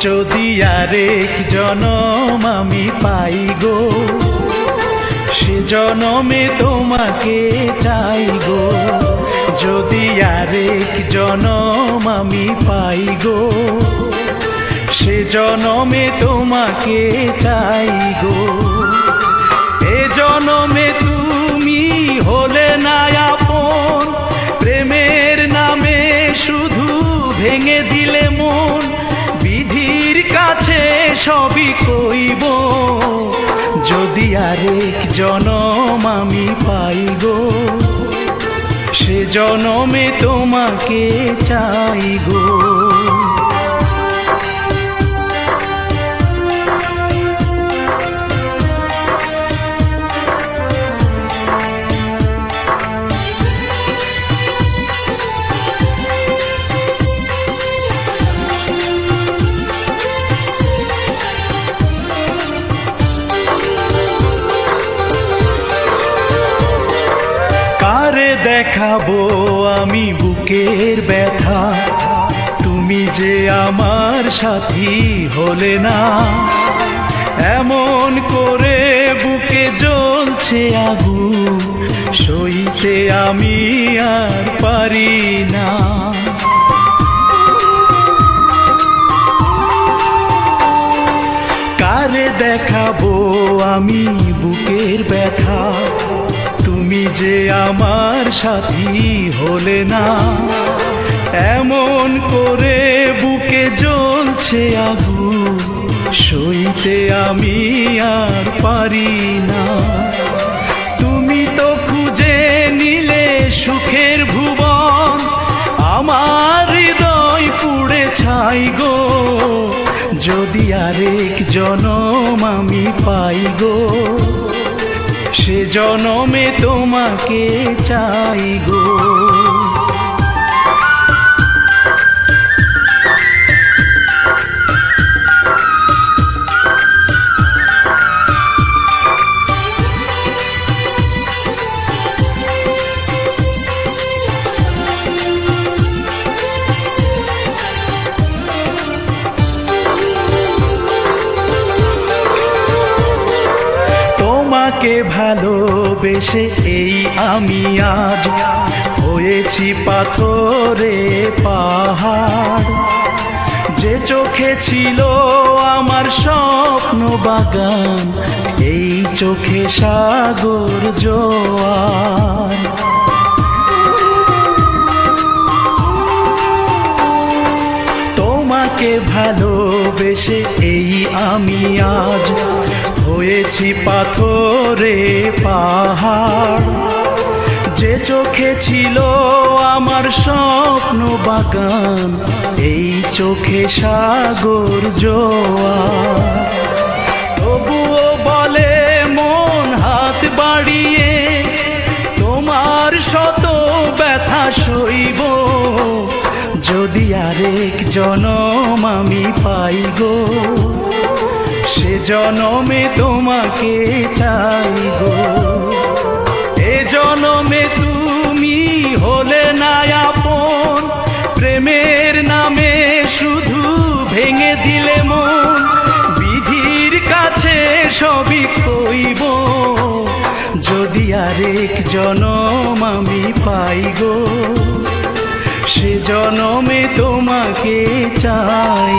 যদি আরেক জনম আমি পাই গো, সে জনমে তোমাকে চাই গো। যদি আরেক জনম আমি পাই গো, সে জনমে তোমাকে চাই গো। এ জনমে তুমি হলে না আপন, প্রেমের নামে শুধু ভেঙে দিলে মন। বিধির কাছে সবই কইব, যদি আরেক জনম আমি পাই গো, সে জনমে তোমাকে চাই গো। কারে দেখাবো আমি বুকের ব্যথা, তুমি যে আমার সাথী হলে না। এমন করে বুকে জ্বলছে আগুন, সইতে আমি আর পারি না। কারে দেখাবো আমি বুকের ব্যথা, তুমি যে আমার সাথী হলে না। এমন করে বুকে জ্বলছে আগুন, সইতে আমি আর পারি না। তুমি তো খুঁজে নিলে সুখের ভুবন, আমার হৃদয় পুড়ে ছাই গো। যদি আরেক জনম আমি পাই গো, সে জনমে তোমাকে চাই গো। তোমাকে ভালোবেসে এই আমি আজ হয়েছি পাথরে পাহাড়। যে চোখে ছিল আমার স্বপ্ন বাগান, এই চোখে সাগর জোয়ার। তোমাকে ভালোবেসে এই আমি আজ হয়েছি পাথরে পাহাড়। যে চোখে ছিল আমার স্বপ্ন বাগান, এই চোখে সাগর জোয়ার। তবুও বলে মন হাত বাড়িয়ে, তোমার শত ব্যথা সইব। যদি আরেক জনম আমি পাই গো, সে জনমে তোমাকে চাই গো। এ জনমে তুমি হলে না আপন, প্রেমের নামে শুধু ভেঙে দিলে মন। বিধির কাছে সবই কইব, যদি আরেক জনম আমি পাই গো, সে জনমে তোমাকে চাই।